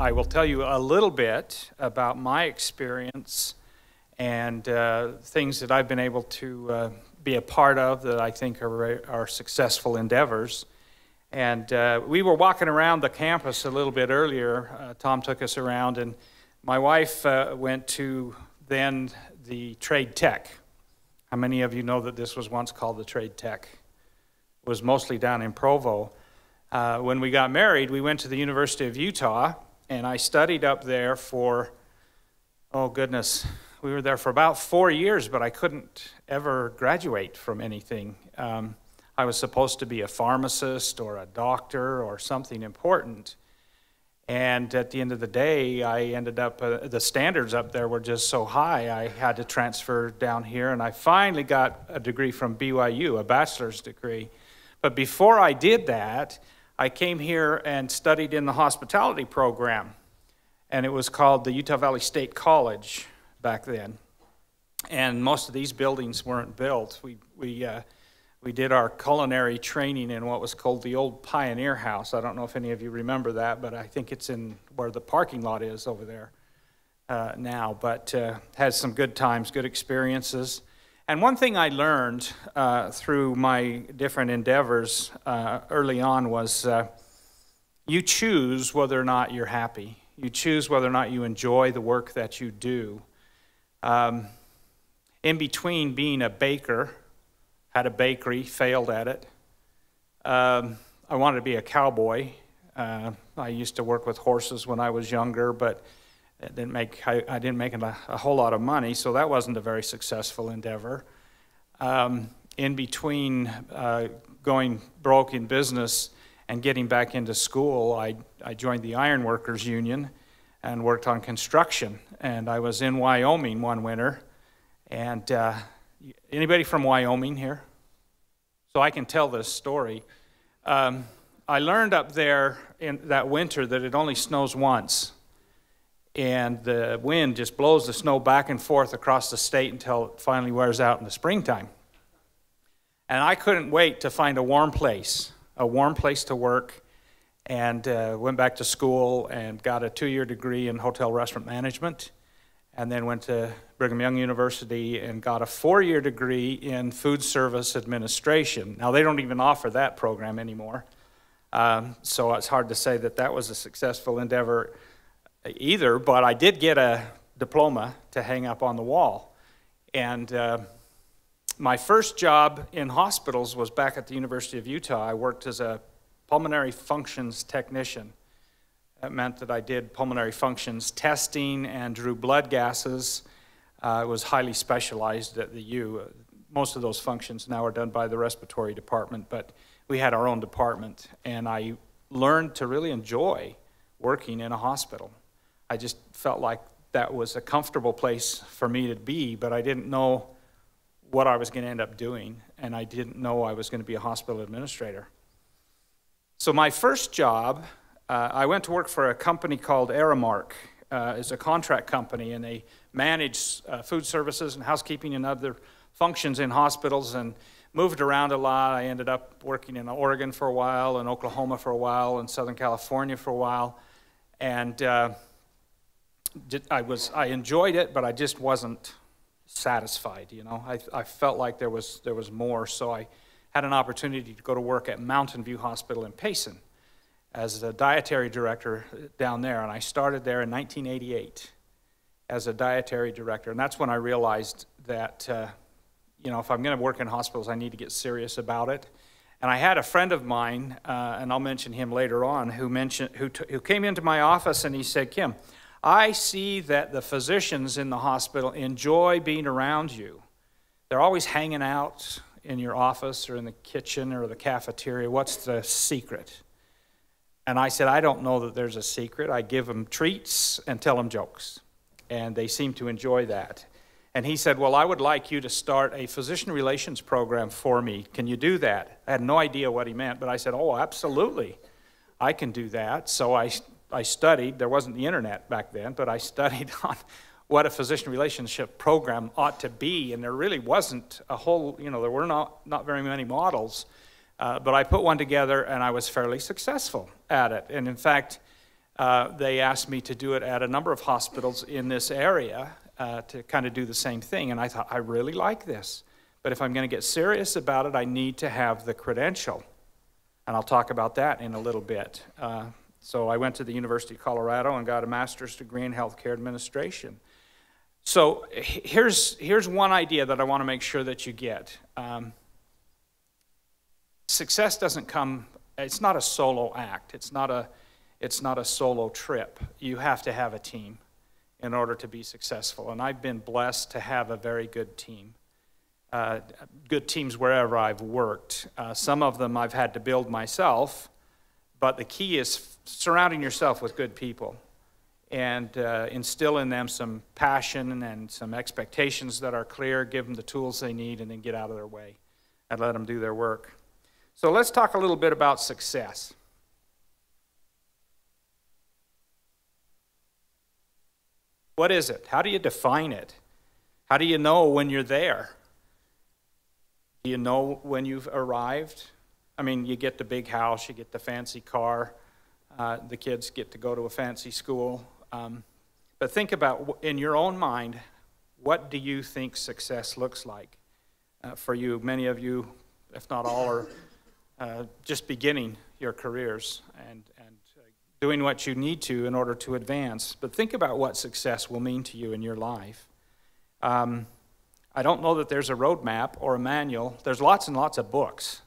I will tell you a little bit about my experience and things that I've been able to be a part of that I think are successful endeavors. And we were walking around the campus a little bit earlier. Tom took us around, and my wife went to then the Trade Tech. How many of you know that this was once called the Trade Tech? It was mostly down in Provo. When we got married, we went to the University of Utah, and I studied up there for, oh goodness, we were there for about 4 years, but I couldn't ever graduate from anything. I was supposed to be a pharmacist or a doctor or something important. And at the end of the day, I ended up, the standards up there were just so high, I had to transfer down here, and I finally got a degree from BYU, a bachelor's degree. But before I did that, I came here and studied in the hospitality program, and it was called the Utah Valley State College back then. And most of these buildings weren't built. We did our culinary training in what was called the old Pioneer House. I don't know if any of you remember that, but I think it's in where the parking lot is over there now. But had some good times, good experiences. And one thing I learned through my different endeavors early on was you choose whether or not you're happy. You choose whether or not you enjoy the work that you do. In between being a baker, had a bakery, failed at it. I wanted to be a cowboy. I used to work with horses when I was younger, but I didn't make a whole lot of money, so that wasn't a very successful endeavor. In between going broke in business and getting back into school, I joined the Iron Workers Union and worked on construction. And I was in Wyoming one winter. And anybody from Wyoming here? So I can tell this story. I learned up there in that winter that it only snows once. And the wind just blows the snow back and forth across the state until it finally wears out in the springtime. And I couldn't wait to find a warm place to work, and went back to school and got a 2-year degree in hotel restaurant management, and then went to Brigham Young University and got a 4-year degree in food service administration. Now, they don't even offer that program anymore, so it's hard to say that that was a successful endeavor either, but I did get a diploma to hang up on the wall. And my first job in hospitals was back at the University of Utah. I worked as a pulmonary functions technician. That meant that I did pulmonary functions testing and drew blood gases. It was highly specialized at the U. Most of those functions now are done by the respiratory department, but we had our own department, and I learned to really enjoy working in a hospital. I just felt like that was a comfortable place for me to be, but I didn't know what I was going to end up doing, and I didn't know I was going to be a hospital administrator. So my first job, I went to work for a company called Aramark. It's a contract company, and they manage food services and housekeeping and other functions in hospitals, and moved around a lot. I ended up working in Oregon for a while, and Oklahoma for a while, and Southern California for a while, and I enjoyed it, but I just wasn't satisfied. You know, I felt like there was more, so I had an opportunity to go to work at Mountain View Hospital in Payson as a dietary director down there, and I started there in 1988 as a dietary director, and that's when I realized that you know, if I'm going to work in hospitals, I need to get serious about it. And I had a friend of mine, and I'll mention him later on, who came into my office and he said, "Kim, I see that the physicians in the hospital enjoy being around you. They're always hanging out in your office or in the kitchen or the cafeteria. What's the secret?" And I said, "I don't know that there's a secret. I give them treats and tell them jokes, and they seem to enjoy that." And he said, "Well, I would like you to start a physician relations program for me. Can you do that?" I had no idea what he meant, but I said, "Oh, absolutely, I can do that." So I studied. There wasn't the internet back then, but I studied on what a physician relationship program ought to be, and there really wasn't a whole, you know, there were not very many models, but I put one together, and I was fairly successful at it. And in fact, they asked me to do it at a number of hospitals in this area to kind of do the same thing. And I thought, I really like this. But if I'm going to get serious about it, I need to have the credential. And I'll talk about that in a little bit. So I went to the University of Colorado and got a master's degree in healthcare administration. So here's one idea that I want to make sure that you get. Success doesn't come, it's not a solo act. It's not a solo trip. You have to have a team in order to be successful. And I've been blessed to have a very good team. Good teams wherever I've worked. Some of them I've had to build myself, but the key is surrounding yourself with good people and instill in them some passion and some expectations that are clear, give them the tools they need, and then get out of their way and let them do their work. So let's talk a little bit about success. What is it? How do you define it? How do you know when you're there? Do you know when you've arrived? I mean, you get the big house, you get the fancy car, the kids get to go to a fancy school. But think about, in your own mind, what do you think success looks like for you? Many of you, if not all, are just beginning your careers and doing what you need to in order to advance. But think about what success will mean to you in your life. I don't know that there's a roadmap or a manual. There's lots and lots of books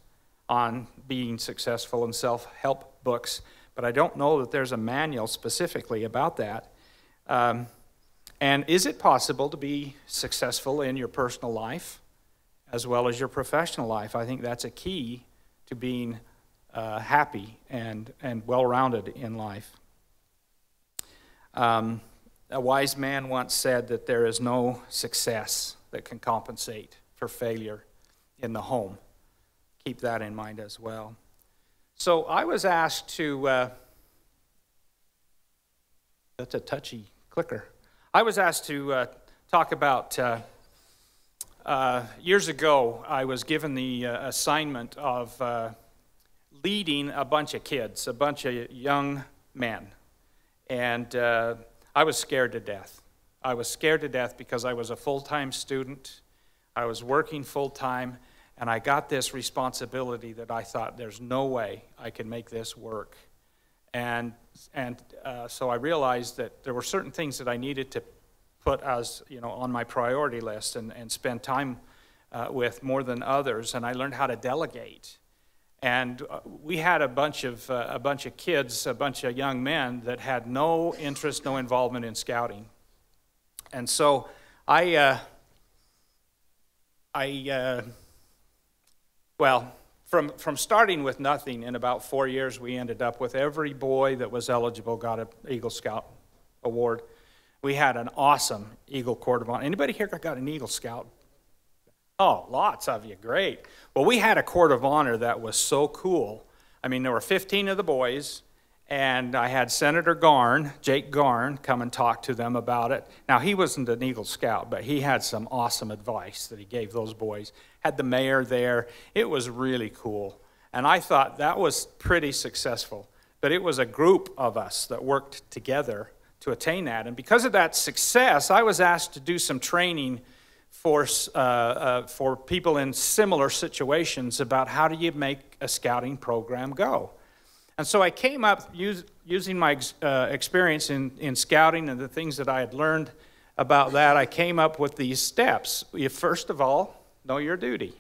on being successful and self-help books, but I don't know that there's a manual specifically about that. And is it possible to be successful in your personal life as well as your professional life? I think that's a key to being happy and well-rounded in life. A wise man once said that there is no success that can compensate for failure in the home. Keep that in mind as well. So I was asked to, that's a touchy clicker. I was asked to talk about, years ago, I was given the assignment of leading a bunch of kids, a bunch of young men. And I was scared to death. I was scared to death because I was a full-time student. I was working full-time, and I got this responsibility that I thought, there's no way I can make this work. And so I realized that there were certain things that I needed to put as, on my priority list and spend time with more than others, and I learned how to delegate. And we had a bunch of kids, a bunch of young men that had no interest, no involvement in scouting. And so well, from starting with nothing, in about 4 years, we ended up with every boy that was eligible got an Eagle Scout award. We had an awesome Eagle Court of Honor. Anybody here got an Eagle Scout? Oh, lots of you, great. Well, we had a Court of Honor that was so cool. I mean, there were 15 of the boys, and I had Senator Garn, Jake Garn, come and talk to them about it. Now, he wasn't an Eagle Scout, but he had some awesome advice that he gave those boys. Had the mayor there. It was really cool. And I thought that was pretty successful. But it was a group of us that worked together to attain that. And because of that success, I was asked to do some training for people in similar situations about how do you make a scouting program go. And so I came up using my experience in scouting and the things that I had learned about that. I came up with these steps. You, first of all, know your duty.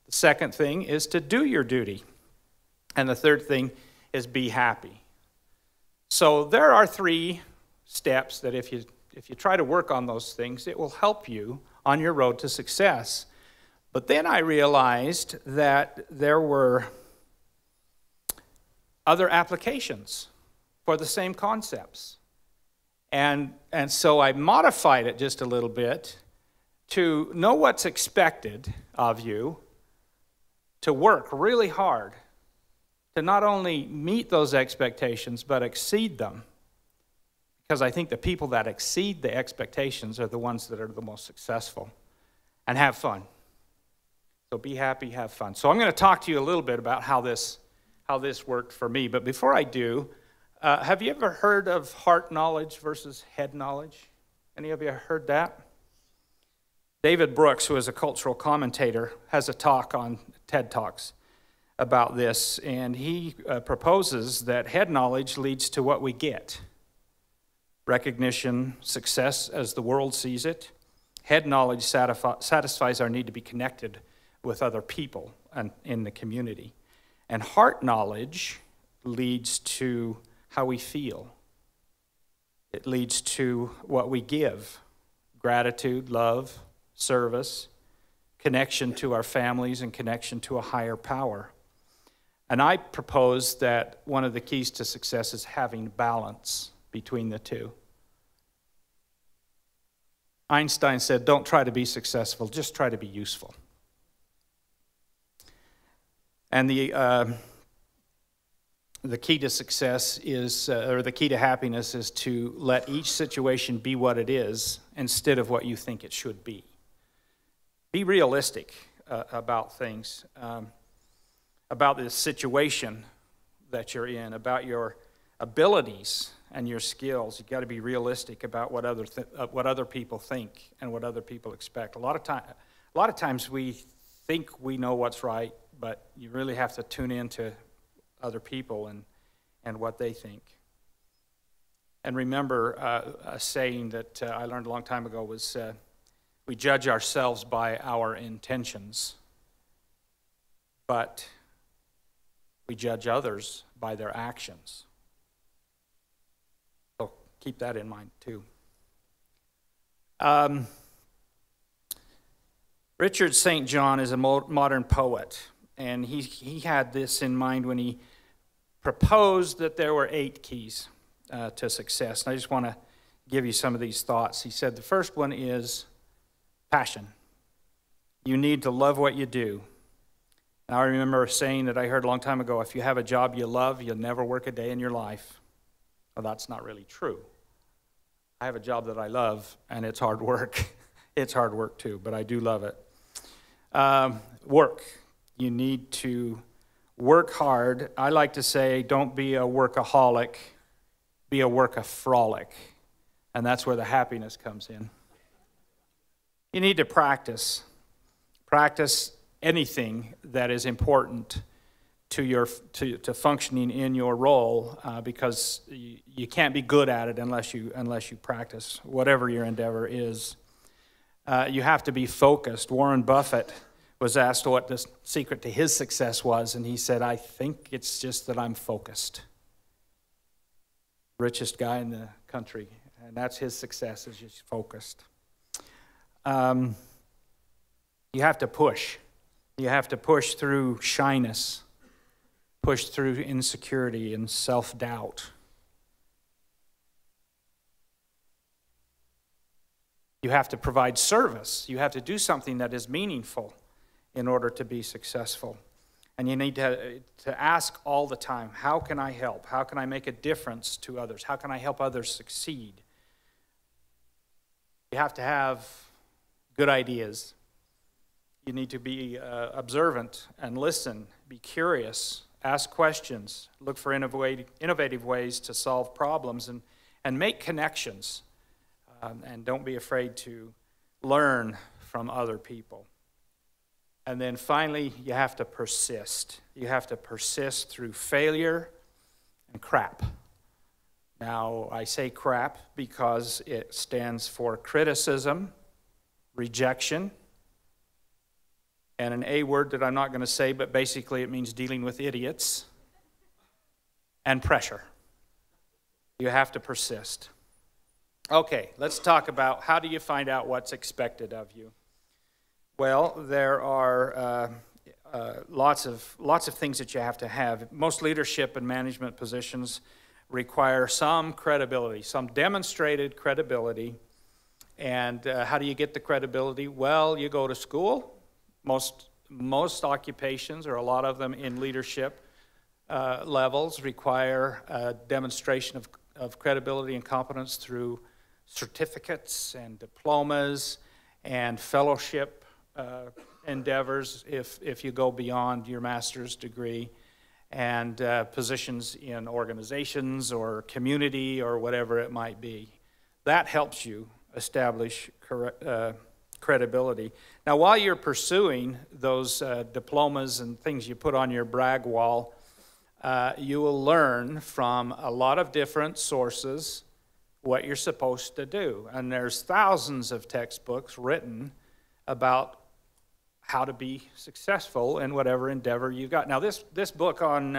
The second thing is to do your duty. And the third thing is be happy. So there are 3 steps that if you try to work on those things, it will help you on your road to success. But then I realized that there were other applications for the same concepts. And so I modified it just a little bit to know what's expected of you, to work really hard, to not only meet those expectations, but exceed them. Because I think the people that exceed the expectations are the ones that are the most successful. And have fun. So be happy, have fun. So I'm going to talk to you a little bit about how this worked for me. But before I do, Have you ever heard of heart knowledge versus head knowledge? Any of you heard that? David Brooks, who is a cultural commentator, has a talk on TED Talks about this, and he proposes that head knowledge leads to what we get. Recognition, success as the world sees it. Head knowledge satisfies our need to be connected with other people and in the community. And heart knowledge leads to how we feel. It leads to what we give: gratitude, love, service, connection to our families, and connection to a higher power. And I propose that one of the keys to success is having balance between the two. Einstein said, don't try to be successful, just try to be useful. And the key to success is, or the key to happiness is to let each situation be what it is instead of what you think it should be. Be realistic about things, about the situation that you're in, about your abilities and your skills. You've got to be realistic about what other people think and what other people expect. A lot of times we think we know what's right, but you really have to tune into other people and what they think. And remember, a saying that I learned a long time ago was, we judge ourselves by our intentions, but we judge others by their actions. So keep that in mind too. Richard St. John is a modern poet, and he had this in mind when he proposed that there were 8 keys to success. And I just want to give you some of these thoughts. He said the first one is passion. You need to love what you do. And I remember saying that I heard a long time ago, if you have a job you love, you'll never work a day in your life. Well, that's not really true. I have a job that I love, and it's hard work. It's hard work too, but I do love it. Work. You need to work hard. I like to say, don't be a workaholic, be a workaholic. And that's where the happiness comes in. You need to practice. Practice anything that is important to functioning in your role, because you can't be good at it unless you practice, whatever your endeavor is. You have to be focused. Warren Buffett was asked what the secret to his success was, and he said, I think it's just that I'm focused. Richest guy in the country, and that's his success, is just focused. You have to push. You have to push through shyness, push through insecurity and self-doubt. You have to provide service. You have to do something that is meaningful in order to be successful. And you need to ask all the time, how can I help? How can I make a difference to others? How can I help others succeed? You have to have good ideas. You need to be observant and listen, be curious, ask questions, look for innovative ways to solve problems, and make connections. And don't be afraid to learn from other people. And then finally, you have to persist. You have to persist through failure and crap. Now, I say crap because it stands for criticism, rejection, and an A word that I'm not going to say, but basically it means dealing with idiots, and pressure. You have to persist. Okay, let's talk about how do you find out what's expected of you. Well, there are lots of things that you have to have. Most leadership and management positions require some credibility, some demonstrated credibility. And how do you get the credibility? Well, you go to school. Most occupations, or a lot of them in leadership levels, require a demonstration of credibility and competence through certificates and diplomas and fellowship endeavors if you go beyond your master's degree. and positions in organizations or community or whatever it might be. That helps you establish credibility. Now, while you're pursuing those diplomas and things you put on your brag wall, you will learn from a lot of different sources what you're supposed to do. And there's thousands of textbooks written about how to be successful in whatever endeavor you've got. Now, this book on,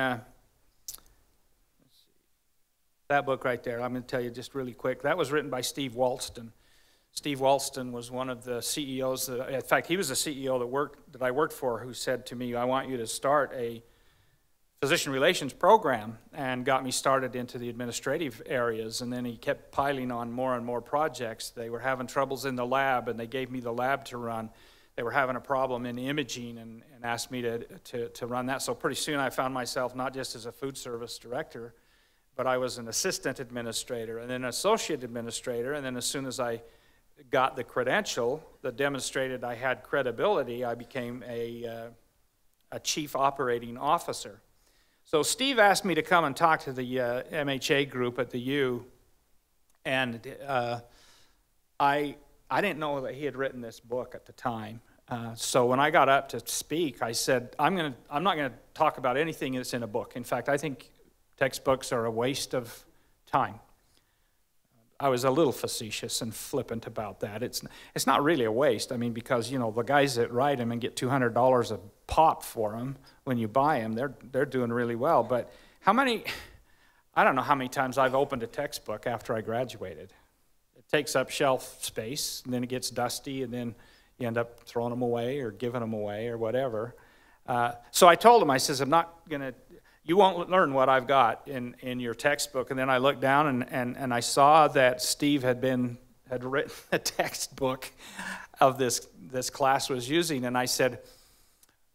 that book right there, I'm going to tell you just really quick. That was written by Steve Walston. Steve Walston was one of the CEOs, in fact, he was the CEO that I worked for, who said to me, I want you to start a physician relations program, and got me started into the administrative areas. And then he kept piling on more and more projects. They were having troubles in the lab, and they gave me the lab to run. They were having a problem in imaging and asked me to run that. So pretty soon I found myself not just as a food service director, but I was an assistant administrator and then an associate administrator. And then as soon as I got the credential that demonstrated I had credibility, I became a chief operating officer. So Steve asked me to come and talk to the MHA group at the U, and I didn't know that he had written this book at the time. So when I got up to speak, I said, I'm not going to talk about anything that's in a book. In fact, I think textbooks are a waste of time. I was a little facetious and flippant about that. It's not really a waste. I mean, because, you know, the guys that write them and get $200 a pop for them when you buy them, they're doing really well. But I don't know how many times I've opened a textbook after I graduated. It takes up shelf space, and then it gets dusty, and then you end up throwing them away or giving them away or whatever. So I told him, I says, I'm not going to, you won't learn what I've got in your textbook. And then I looked down and I saw that Steve had written a textbook of this class was using. And I said,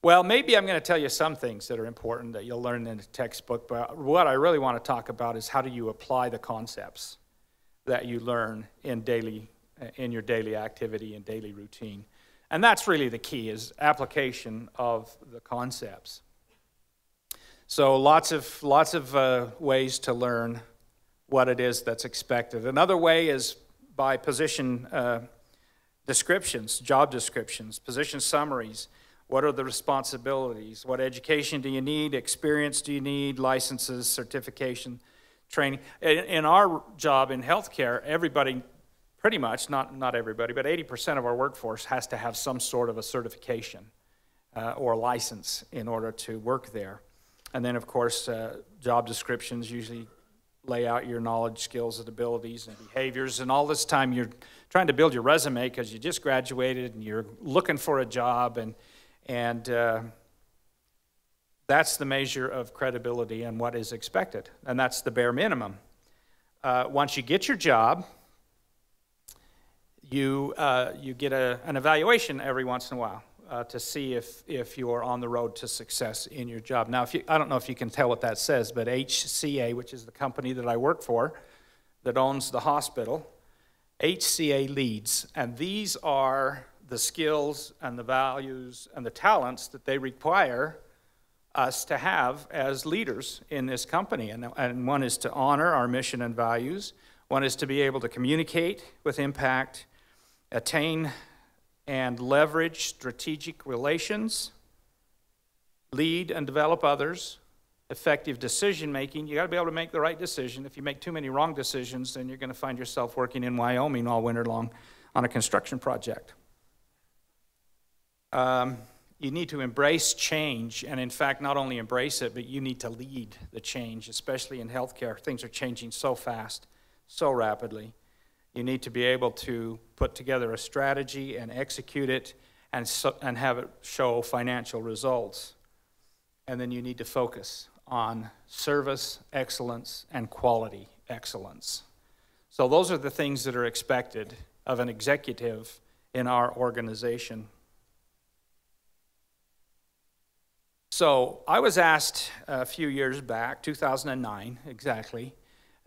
well, maybe I'm going to tell you some things that are important that you'll learn in the textbook. But what I really want to talk about is how do you apply the concepts that you learn in your daily activity and daily routine. And that's really the key, is application of the concepts. So lots of ways to learn what it is that's expected. Another way is by position descriptions, job descriptions, position summaries. What are the responsibilities? What education do you need? Experience do you need? Licenses, certification, training. In our job in healthcare, everybody, pretty much, not everybody, but 80% of our workforce has to have some sort of a certification or license in order to work there. And then, of course, job descriptions usually lay out your knowledge, skills, and abilities and behaviors. And all this time you're trying to build your resume because you just graduated and you're looking for a job. And that's the measure of credibility and what is expected. And that's the bare minimum. Once you get your job, you get an evaluation every once in a while. To see if you're on the road to success in your job. Now, I don't know if you can tell what that says, but HCA, which is the company that I work for, that owns the hospital, HCA leads, and these are the skills and the values and the talents that they require us to have as leaders in this company. And one is to honor our mission and values. One is to be able to communicate with impact, attain and leverage strategic relations, lead and develop others, effective decision-making. You got to be able to make the right decision. If you make too many wrong decisions, then you're going to find yourself working in Wyoming all winter long on a construction project. You need to embrace change, and in fact, not only embrace it, but you need to lead the change, especially in healthcare. Things are changing so fast, so rapidly. You need to be able to put together a strategy and execute it and have it show financial results. And then you need to focus on service excellence and quality excellence. So those are the things that are expected of an executive in our organization. So I was asked a few years back, 2009 exactly,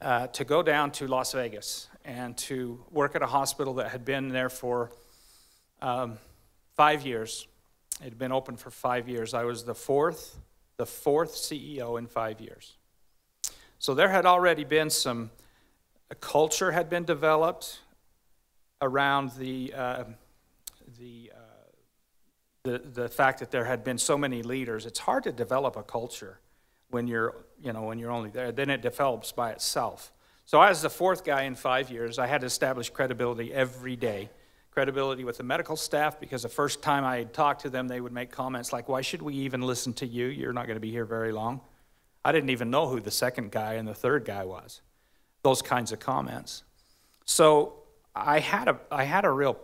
to go down to Las Vegas and to work at a hospital that had been there for 5 years. It had been open for 5 years. I was the fourth the fourth CEO in 5 years. So there had already been a culture had been developed around the fact that there had been so many leaders. It's hard to develop a culture when you're only there. Then it develops by itself. So as the fourth guy in 5 years, I had to establish credibility every day. Credibility with the medical staff, because the first time I had talked to them, they would make comments like, "Why should we even listen to you? You're not going to be here very long." I didn't even know who the second guy and the third guy was. Those kinds of comments. So I had a real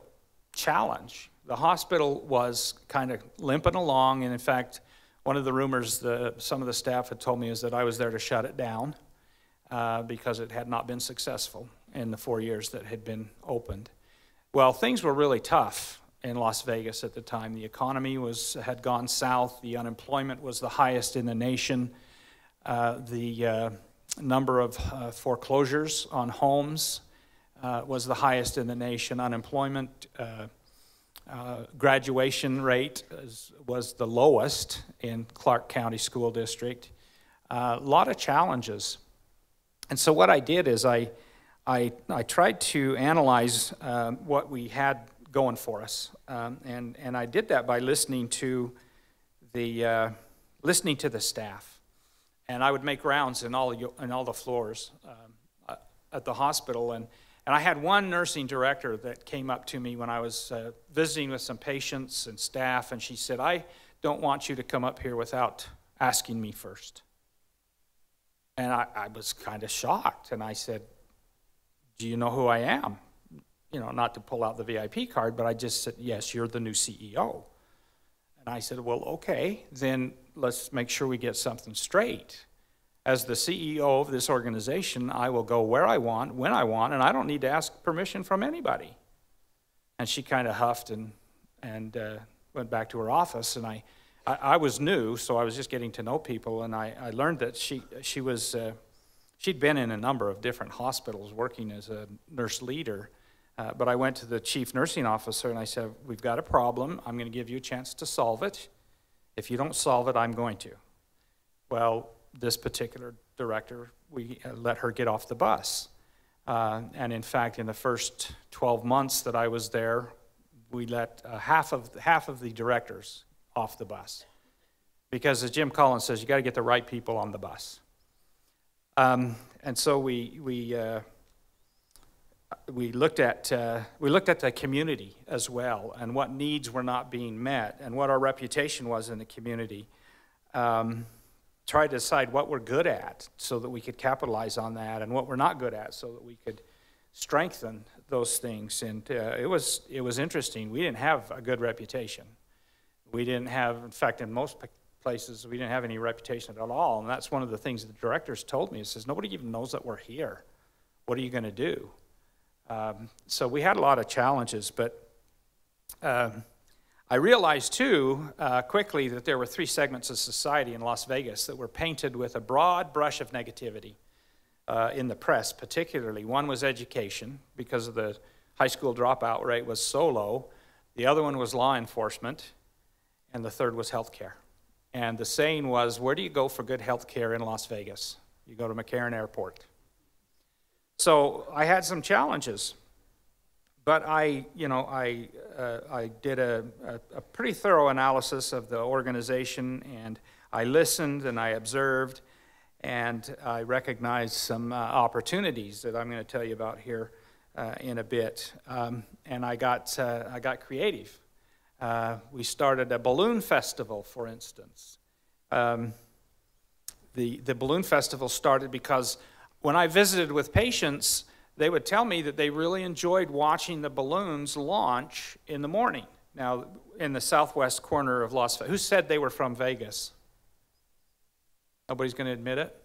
challenge. The hospital was kind of limping along, and in fact, one of the rumors some of the staff had told me is that I was there to shut it down because it had not been successful in the 4 years that had been opened. Well, things were really tough in Las Vegas at the time. The economy had gone south. The unemployment was the highest in the nation. The number of foreclosures on homes was the highest in the nation. Unemployment graduation rate was the lowest in Clark County School District. A lot of challenges. And so what I did is I tried to analyze what we had going for us, and I did that by listening to the staff. And I would make rounds in all the floors at the hospital, and I had one nursing director that came up to me when I was visiting with some patients and staff, and she said, "I don't want you to come up here without asking me first." And I was kind of shocked, and I said, "Do you know who I am?" Not to pull out the VIP card, but I just said, "Yes, you're the new CEO." And I said, "Well, okay, then let's make sure we get something straight. As the CEO of this organization, I will go where I want, when I want, and I don't need to ask permission from anybody." And she kind of huffed and went back to her office, and I was new, so I was just getting to know people, and I learned that she'd been in a number of different hospitals working as a nurse leader, but I went to the chief nursing officer and I said, "We've got a problem. I'm going to give you a chance to solve it. If you don't solve it, I'm going to." Well, this particular director, we let her get off the bus. And in fact, in the first 12 months that I was there, we let half of the directors off the bus. Because as Jim Collins says, you got to get the right people on the bus. And so we looked at the community as well, and what needs were not being met, and what our reputation was in the community. Tried to decide what we're good at so that we could capitalize on that, and what we're not good at so that we could strengthen those things. And it was interesting. We didn't have a good reputation. We didn't have, in fact, in most places, we didn't have any reputation at all. And that's one of the things the directors told me. It says, "Nobody even knows that we're here. What are you going to do?" So we had a lot of challenges, but I realized too quickly that there were three segments of society in Las Vegas that were painted with a broad brush of negativity in the press particularly. One was education, because of the high school dropout rate was so low. The other one was law enforcement, and the third was healthcare. And the saying was, where do you go for good healthcare in Las Vegas? You go to McCarran Airport. So I had some challenges, but I did a pretty thorough analysis of the organization, and I listened and I observed, and I recognized some opportunities that I'm going to tell you about here in a bit. And I got creative. We started a balloon festival, for instance. The balloon festival started because when I visited with patients, they would tell me that they really enjoyed watching the balloons launch in the morning. Now, in the southwest corner of Las Vegas. Who said they were from Vegas? Nobody's going to admit it?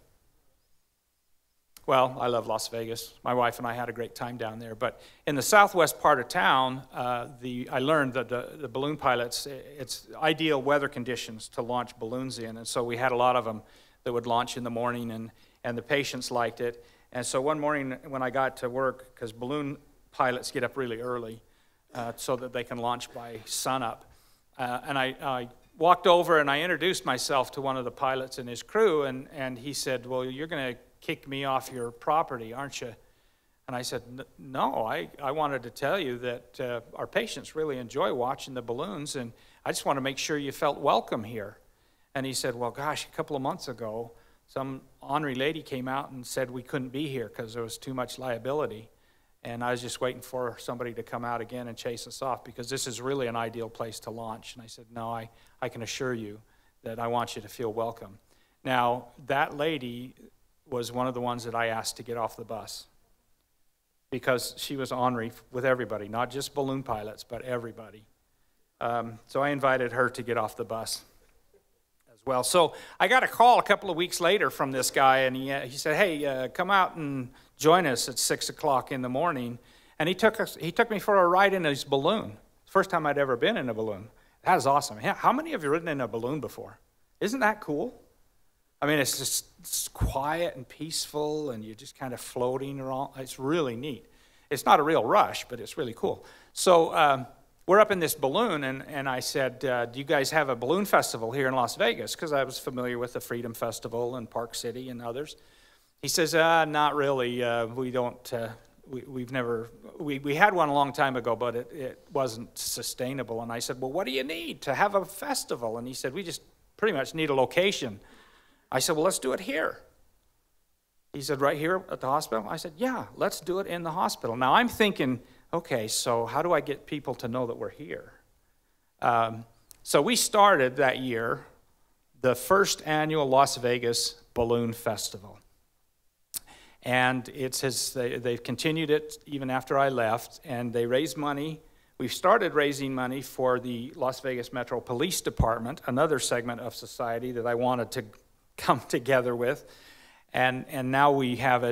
Well, I love Las Vegas. My wife and I had a great time down there. But in the southwest part of town, I learned that the balloon pilots, it's ideal weather conditions to launch balloons in. And so we had a lot of them that would launch in the morning, and the patients liked it. And so one morning when I got to work, because balloon pilots get up really early so that they can launch by sunup, and I walked over and I introduced myself to one of the pilots and his crew, and he said, well, you're going to kick me off your property, aren't you? And I said, no, I wanted to tell you that our patients really enjoy watching the balloons, and I just want to make sure you felt welcome here. And he said, well, gosh, a couple of months ago, some ornery lady came out and said we couldn't be here because there was too much liability. And I was just waiting for somebody to come out again and chase us off, because this is really an ideal place to launch. And I said, no, I can assure you that I want you to feel welcome. Now, that lady was one of the ones that I asked to get off the bus, because she was ornery with everybody, not just balloon pilots, but everybody. So I invited her to get off the bus as well. So I got a call a couple of weeks later from this guy, and he said, hey, come out and join us at 6 o'clock in the morning. And he took me for a ride in his balloon. First time I'd ever been in a balloon. That was awesome. How many of you have ridden in a balloon before? Isn't that cool? I mean, it's quiet and peaceful, and you're just kind of floating around. It's really neat. It's not a real rush, but it's really cool. So we're up in this balloon, and I said, do you guys have a balloon festival here in Las Vegas? Because I was familiar with the Freedom Festival and Park City and others. He says, not really. We don't. We've never. We had one a long time ago, but it wasn't sustainable. And I said, well, what do you need to have a festival? And he said, we just pretty much need a location. I said, well, let's do it here. He said, right here at the hospital? I said, yeah, let's do it in the hospital. Now, I'm thinking, okay, so how do I get people to know that we're here? So we started that year the first annual Las Vegas Balloon Festival. And they've continued it even after I left, and they raised money. We've started raising money for the Las Vegas Metro Police Department, another segment of society that I wanted to come together with. And now we have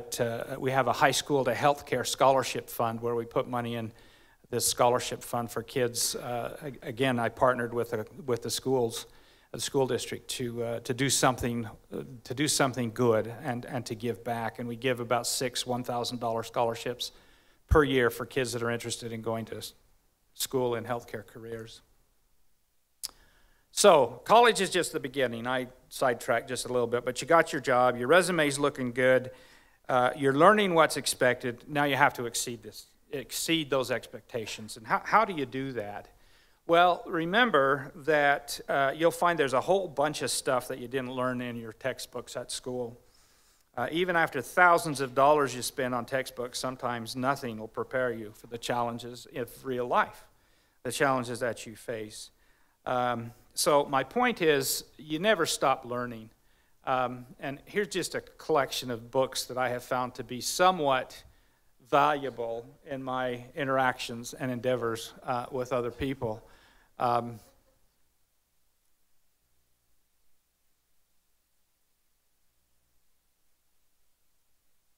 we have a high school to healthcare scholarship fund where we put money in this scholarship fund for kids. Again, I partnered with the schools, the school district, to do something good and to give back. And we give about 6 $1,000 scholarships per year for kids that are interested in going to school in healthcare careers. So college is just the beginning. I sidetracked just a little bit, but you got your job, your resume's looking good, you're learning what's expected. Now you have to exceed those expectations. And how do you do that? Well, remember that you'll find there's a whole bunch of stuff that you didn't learn in your textbooks at school. Even after thousands of dollars you spend on textbooks, sometimes nothing will prepare you for the challenges of real life, the challenges that you face. So my point is, you never stop learning. And here's just a collection of books that I have found to be somewhat valuable in my interactions and endeavors with other people. And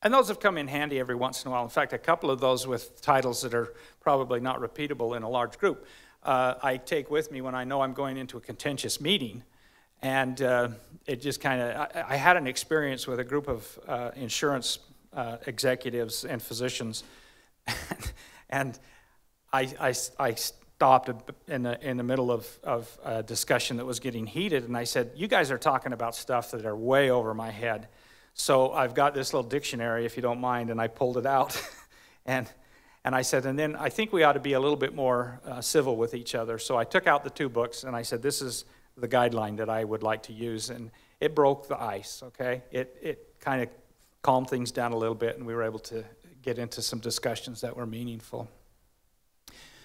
those have come in handy every once in a while. In fact, a couple of those with titles that are probably not repeatable in a large group. I take with me when I know I'm going into a contentious meeting. And it just kind of, I had an experience with a group of insurance executives and physicians. And I stopped in the middle of a discussion that was getting heated. And I said, you guys are talking about stuff that are way over my head. So I've got this little dictionary, if you don't mind, and I pulled it out. And I said, and then I think we ought to be a little bit more civil with each other. So I took out the 2 books, and I said, this is the guideline that I would like to use. And it broke the ice, okay? It kind of calmed things down a little bit, and we were able to get into some discussions that were meaningful.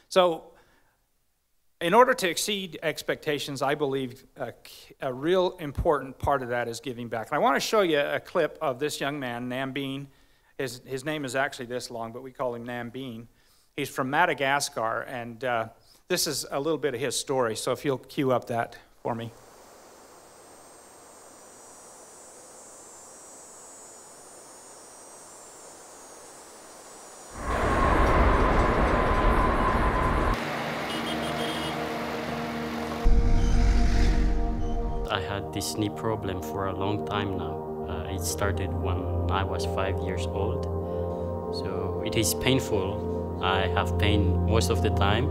So in order to exceed expectations, I believe a real important part of that is giving back. And I want to show you a clip of this young man, Nambeen. His name is actually this long, but we call him Nambeen. He's from Madagascar, and this is a little bit of his story. So if you'll cue up that for me. I had this knee problem for a long time now. It started when I was 5 years old. So it is painful. I have pain most of the time.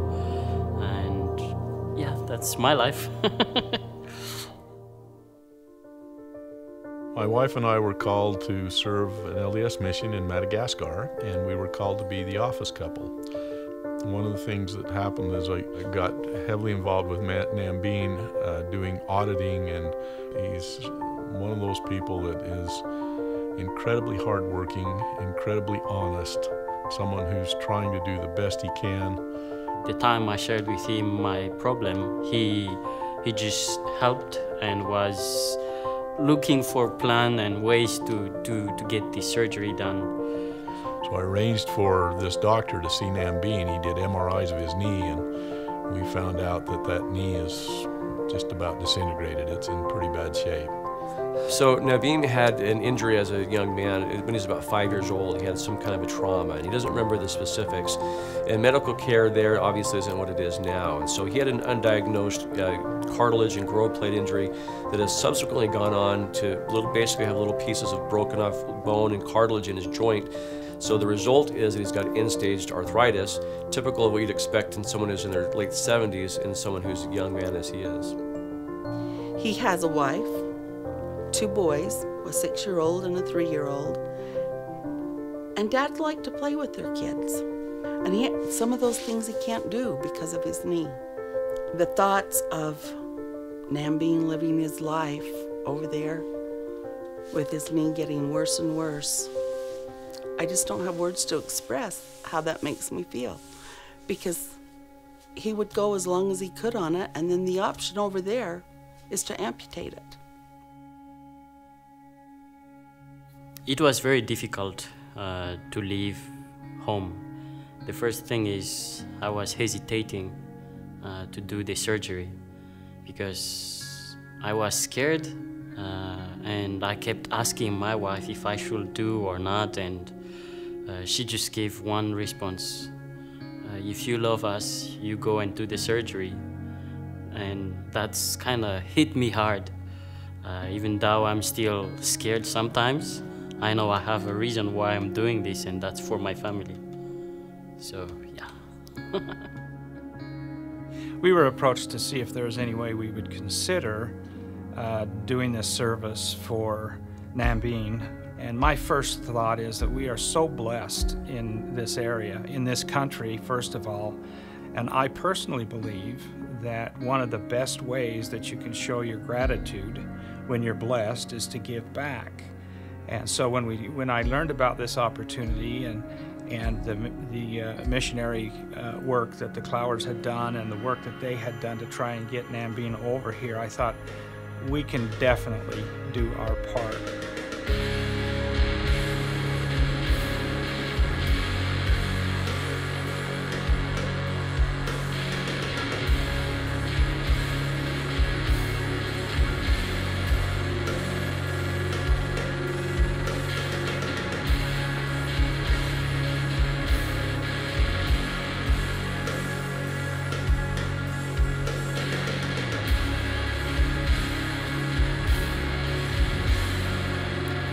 And yeah, that's my life. My wife and I were called to serve an LDS mission in Madagascar, and we were called to be the office couple. One of the things that happened is I got heavily involved with Matt Nambeen doing auditing, and he's one of those people that is incredibly hardworking, incredibly honest, someone who's trying to do the best he can. The time I shared with him my problem, he just helped and was looking for plan and ways to get the surgery done. So I arranged for this doctor to see Nambeen. He did MRIs of his knee, and we found out that that knee is just about disintegrated. It's in pretty bad shape. So Naveen had an injury as a young man. When he was about 5 years old, he had some kind of a trauma, and he doesn't remember the specifics. And medical care there obviously isn't what it is now. And so he had an undiagnosed cartilage and growth plate injury that has subsequently gone on to basically have little pieces of broken off bone and cartilage in his joint. So the result is that he's got end-stage arthritis, typical of what you'd expect in someone who's in their late 70s and someone who's a young man as he is. He has a wife, 2 boys, a 6-year-old and a 3-year-old. And Dad liked to play with their kids. And some of those things he can't do because of his knee. The thoughts of Nambeen living his life over there with his knee getting worse and worse, I just don't have words to express how that makes me feel. Because he would go as long as he could on it, and then the option over there is to amputate it. It was very difficult to leave home. The first thing is I was hesitating to do the surgery because I was scared and I kept asking my wife if I should do or not, and she just gave one response. If you love us, you go and do the surgery. And that's kind of hit me hard. Even though I'm still scared sometimes, I know I have a reason why I'm doing this, and that's for my family. So, yeah. We were approached to see if there was any way we would consider doing this service for Nambeen. And my first thought is that we are so blessed in this area, in this country, first of all. And I personally believe that one of the best ways that you can show your gratitude when you're blessed is to give back. And so when I learned about this opportunity and the missionary work that the Clowers had done and the work that they had done to try and get Nambeen over here, I thought we can definitely do our part.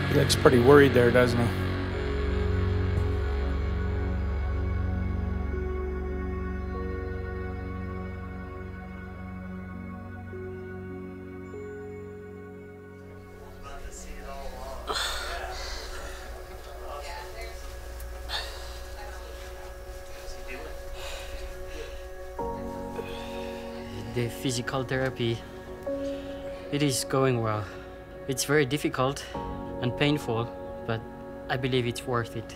He looks pretty worried there, doesn't he? The physical therapy, it is going well. It's very difficult and painful, but I believe it's worth it.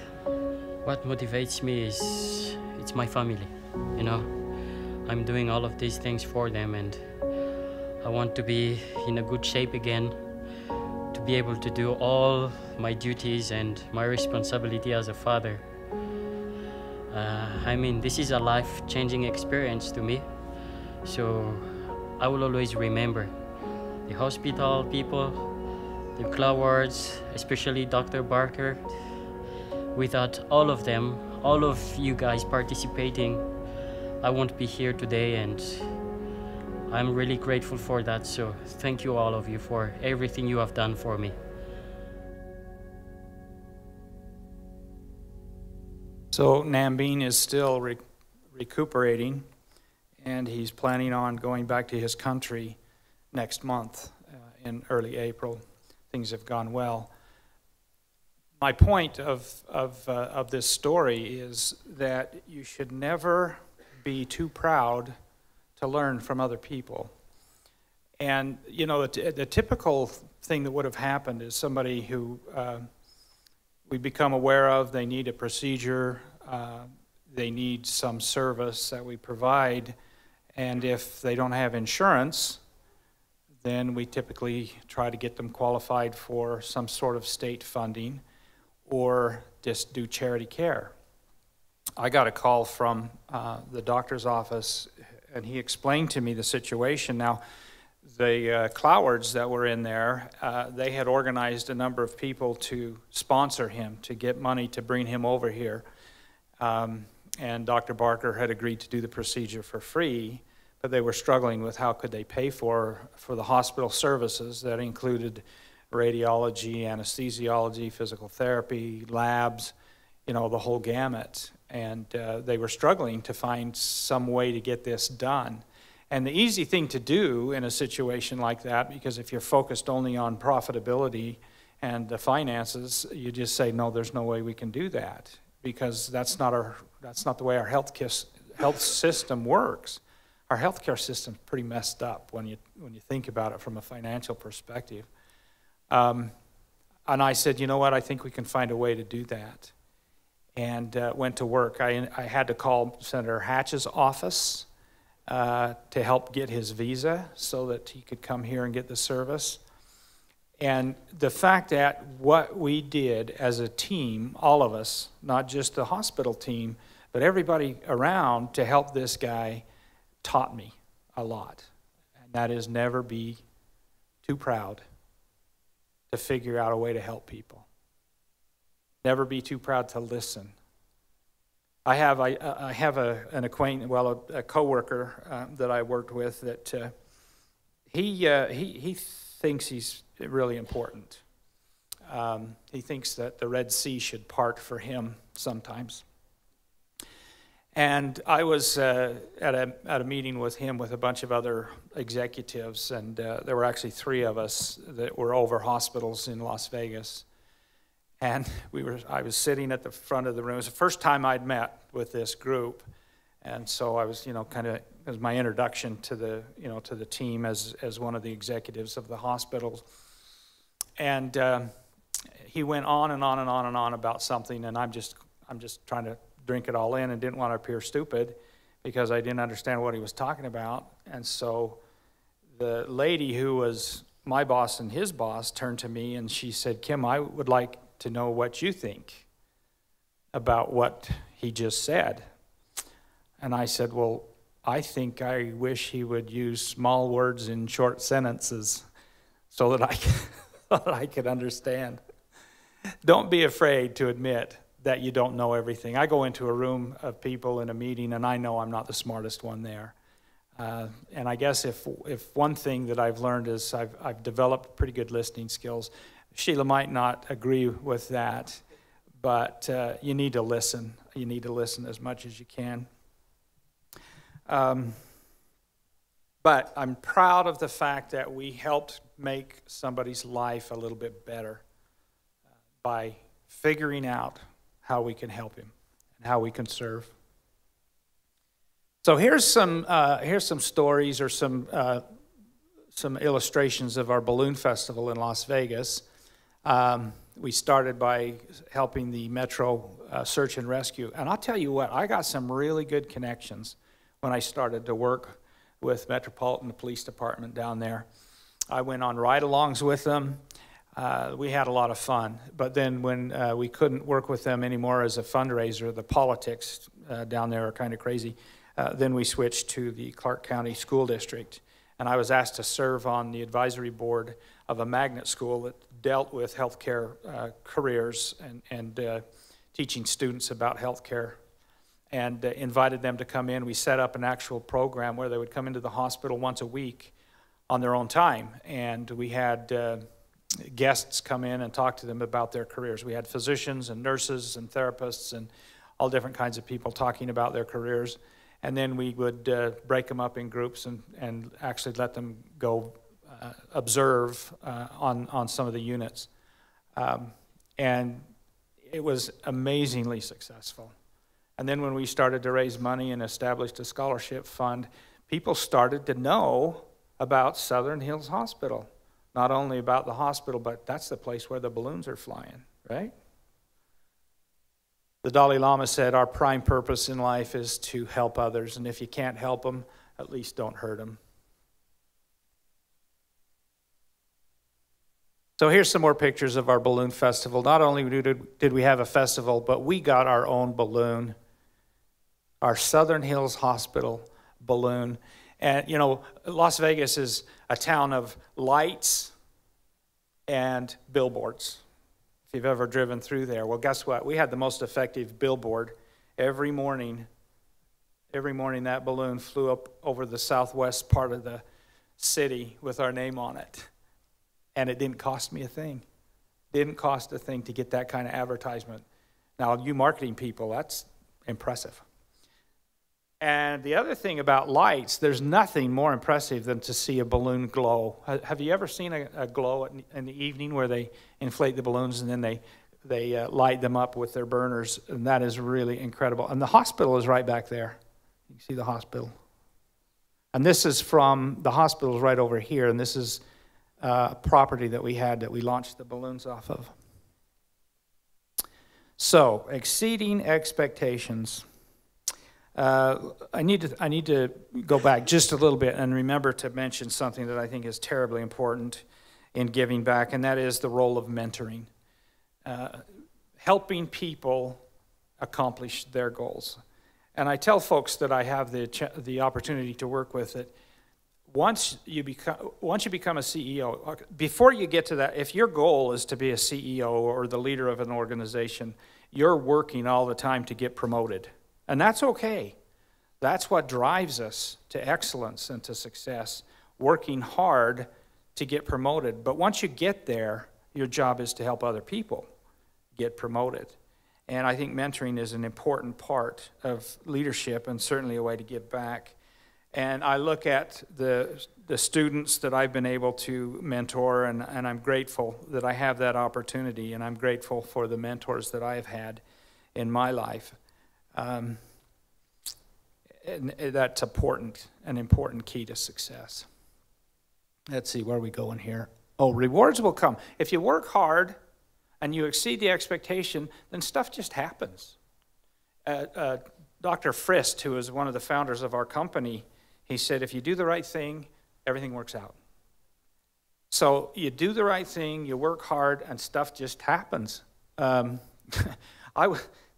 What motivates me is it's my family, you know. I'm doing all of these things for them, and I want to be in a good shape again, to be able to do all my duties and my responsibility as a father. I mean, this is a life-changing experience to me, so I will always remember the hospital people, the Clowers, especially Dr. Barker. Without all of them, all of you guys participating, I won't be here today, and I'm really grateful for that. So thank you, all of you, for everything you have done for me. So Nambeen is still recuperating, and he's planning on going back to his country next month in early April. Things have gone well. My point of this story is that you should never be too proud to learn from other people. And, you know, the typical thing that would have happened is somebody who we become aware of, they need a procedure, they need some service that we provide, and if they don't have insurance, then we typically try to get them qualified for some sort of state funding or just do charity care. I got a call from the doctor's office, and he explained to me the situation. Now, the Clowards that were in there, they had organized a number of people to sponsor him, to get money to bring him over here. And Dr. Barker had agreed to do the procedure for free, but they were struggling with how could they pay for the hospital services that included radiology, anesthesiology, physical therapy, labs, you know, the whole gamut. And they were struggling to find some way to get this done. And the easy thing to do in a situation like that, because if you're focused only on profitability and the finances, you just say, no, there's no way we can do that, because that's not the way our health system works. Our healthcare system's pretty messed up when you think about it from a financial perspective. And I said, you know what, I think we can find a way to do that. And went to work. I had to call Senator Hatch's office to help get his visa so that he could come here and get the service. And the fact that what we did as a team, all of us, not just the hospital team, but everybody around to help this guy, taught me a lot. And that is never be too proud to figure out a way to help people. Never be too proud to listen. I have an acquaintance, well, a coworker that I worked with that he thinks he's really important. He thinks that the Red Sea should part for him sometimes. And I was at a meeting with him with a bunch of other executives, and there were actually 3 of us that were over hospitals in Las Vegas. And I was sitting at the front of the room. It was the first time I'd met with this group, and so I was, it was my introduction to the team as one of the executives of the hospitals. And he went on and on and on and on about something, and I'm just trying to drink it all in and didn't want to appear stupid because I didn't understand what he was talking about. And so the lady who was my boss and his boss turned to me and she said, Kim, I would like to know what you think about what he just said. And I said, well, I wish he would use small words in short sentences so that I could understand. Don't be afraid to admit that you don't know everything. I go into a room of people in a meeting and I know I'm not the smartest one there. And I guess if one thing that I've learned is I've developed pretty good listening skills. Sheila might not agree with that, but you need to listen. You need to listen as much as you can. But I'm proud of the fact that we helped make somebody's life a little bit better by figuring out how we can help him and how we can serve. So here's some stories or some illustrations of our balloon festival in Las Vegas. We started by helping the Metro search and rescue, and I'll tell you what, I got some really good connections when I started to work with Metropolitan Police Department down there. I went on ride-alongs with them. We had a lot of fun, but then when we couldn't work with them anymore as a fundraiser, the politics down there are kind of crazy, then we switched to the Clark County School District, and I was asked to serve on the advisory board of a magnet school that dealt with healthcare careers and teaching students about healthcare, and invited them to come in. We set up an actual program where they would come into the hospital once a week on their own time, and we had guests come in and talk to them about their careers. We had physicians and nurses and therapists and all different kinds of people talking about their careers. and then we would break them up in groups and actually let them go observe on some of the units. And it was amazingly successful. And then when we started to raise money and established a scholarship fund, people started to know about Southern Hills Hospital. Not only about the hospital, but that's the place where the balloons are flying, right? The Dalai Lama said our prime purpose in life is to help others, and if you can't help them, at least don't hurt them. So here's some more pictures of our balloon festival. Not only did we have a festival, but we got our own balloon, our Southern Hills Hospital balloon. And, you know, Las Vegas is a town of lights and billboards. If you've ever driven through there, well, guess what? We had the most effective billboard every morning. Every morning that balloon flew up over the southwest part of the city with our name on it. And it didn't cost me a thing. Didn't cost a thing to get that kind of advertisement. Now, you marketing people, that's impressive. And the other thing about lights, there's nothing more impressive than to see a balloon glow. Have you ever seen a glow in the evening where they inflate the balloons and then they light them up with their burners? And that is really incredible. And the hospital is right back there. You can see the hospital. And this is from, the hospital is right over here, and this is a property that we had that we launched the balloons off of. So, exceeding expectations. I need to go back just a little bit and remember to mention something that I think is terribly important in giving back, and that is the role of mentoring. Helping people accomplish their goals. And I tell folks that I have the opportunity to work with it. Once you become a CEO, before you get to that, if your goal is to be a CEO or the leader of an organization, you're working all the time to get promoted. And that's okay. That's what drives us to excellence and to success, working hard to get promoted. But once you get there, your job is to help other people get promoted. And I think mentoring is an important part of leadership and certainly a way to give back. And I look at the students that I've been able to mentor, and I'm grateful that I have that opportunity, and I'm grateful for the mentors that I've had in my life. And that's an important key to success. Let's see, where are we going here? Oh, rewards will come. If you work hard and you exceed the expectation, then stuff just happens. Dr. Frist, who is one of the founders of our company, he said, if you do the right thing, everything works out. So you do the right thing, you work hard, and stuff just happens.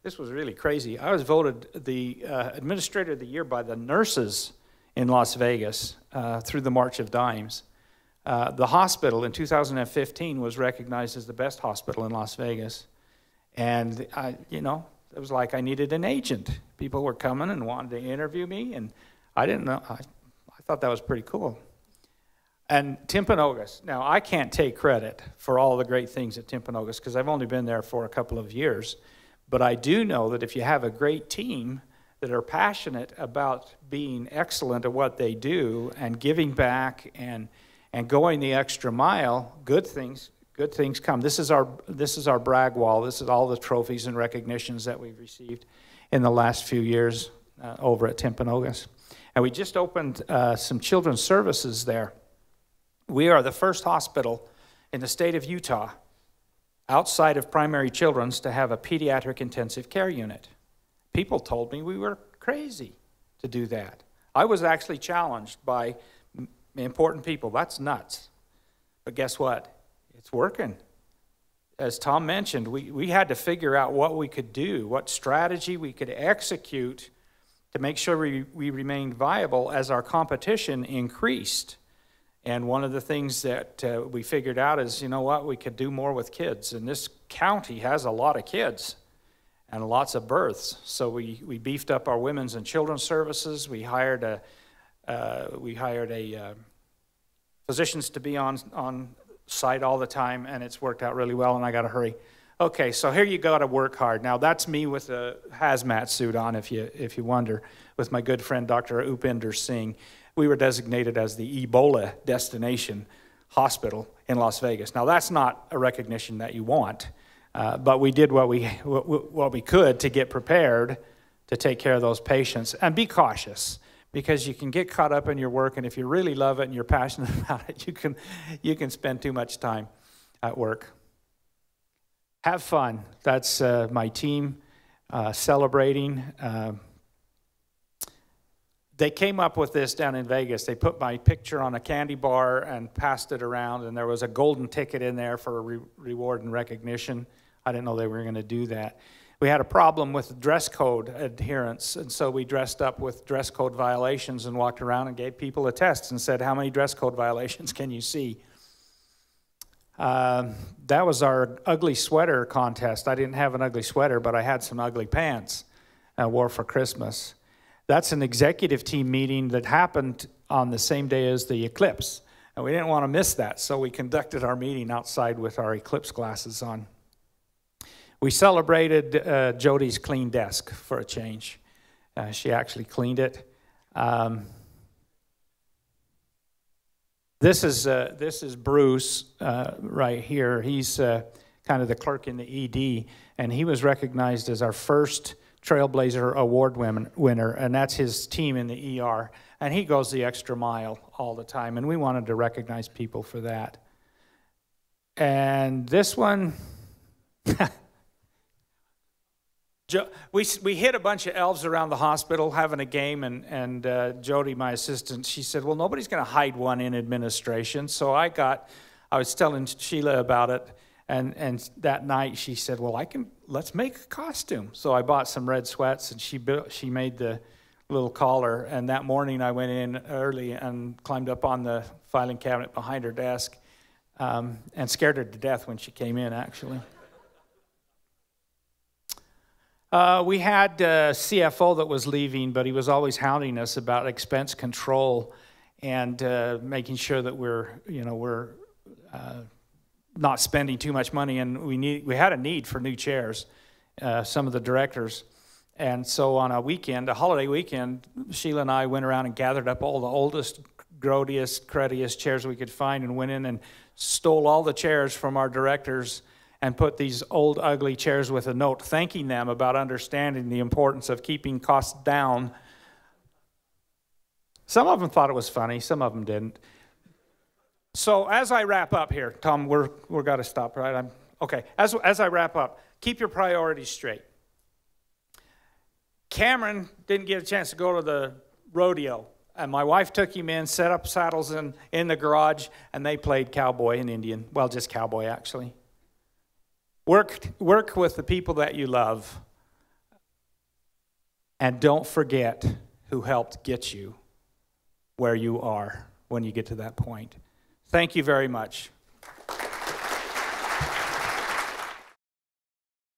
This was really crazy. I was voted the Administrator of the Year by the nurses in Las Vegas through the March of Dimes. The hospital in 2015 was recognized as the best hospital in Las Vegas. And, it was like I needed an agent. People were coming and wanted to interview me, and I didn't know. I thought that was pretty cool. And Timpanogos. Now, I can't take credit for all the great things at Timpanogos because I've only been there for a couple of years. But I do know that if you have a great team that are passionate about being excellent at what they do and giving back and going the extra mile, good things come. This is our brag wall. This is all the trophies and recognitions that we've received in the last few years over at Timpanogos. And we just opened some children's services there. We are the first hospital in the state of Utah outside of primary children's to have a pediatric intensive care unit. People told me we were crazy to do that. I was actually challenged by important people. That's nuts. But guess what? It's working. As Tom mentioned, we had to figure out what we could do, what strategy we could execute to make sure we remained viable as our competition increased. And one of the things that we figured out is, we could do more with kids. And this county has a lot of kids and lots of births. So we beefed up our women's and children's services. We hired physicians to be on site all the time, and it's worked out really well. And I got to hurry Okay, so here you go to work hard. Now that's me with a hazmat suit on, if you wonder, with my good friend Dr. Upinder Singh. We were designated as the Ebola destination hospital in Las Vegas. Now that's not a recognition that you want, but we did what we could to get prepared to take care of those patients. And be cautious, because you can get caught up in your work, and if you really love it and you're passionate about it, you can spend too much time at work. Have fun. That's my team celebrating. They came up with this down in Vegas. They put my picture on a candy bar and passed it around, and there was a golden ticket in there for a reward and recognition. I didn't know they were going to do that. We had a problem with dress code adherence, and so we dressed up with dress code violations and walked around and gave people a test and said, how many dress code violations can you see? That was our ugly sweater contest. I didn't have an ugly sweater, but I had some ugly pants I wore for Christmas. That's an executive team meeting that happened on the same day as the eclipse, and we didn't want to miss that, so we conducted our meeting outside with our eclipse glasses on. We celebrated Jody's clean desk for a change. She actually cleaned it. This is Bruce right here. He's kind of the clerk in the ED, and he was recognized as our first Trailblazer Award winner, and that's his team in the ER. And he goes the extra mile all the time, and we wanted to recognize people for that. And this one, we hit a bunch of elves around the hospital having a game, and Jody, my assistant, she said, well, nobody's going to hide one in administration. So I was telling Sheila about it, and that night she said, well, let's make a costume. So I bought some red sweats, and she made the little collar, and that morning I went in early and climbed up on the filing cabinet behind her desk and scared her to death when she came in, actually. We had a CFO that was leaving, but he was always hounding us about expense control and making sure that we're not spending too much money. And we had a need for new chairs, some of the directors. And so on a holiday weekend, Sheila and I went around and gathered up all the oldest, grodiest, cruddiest chairs we could find and went in and stole all the chairs from our directors and put these old, ugly chairs with a note thanking them about understanding the importance of keeping costs down. Some of them thought it was funny, some of them didn't. So as I wrap up here, Tom, we're got to stop, right? Okay. As I wrap up, keep your priorities straight. Cameron didn't get a chance to go to the rodeo, and my wife took him in, set up saddles in the garage, and they played cowboy and Indian. Well, just cowboy, actually. Work with the people that you love, and don't forget who helped get you where you are when you get to that point. Thank you very much.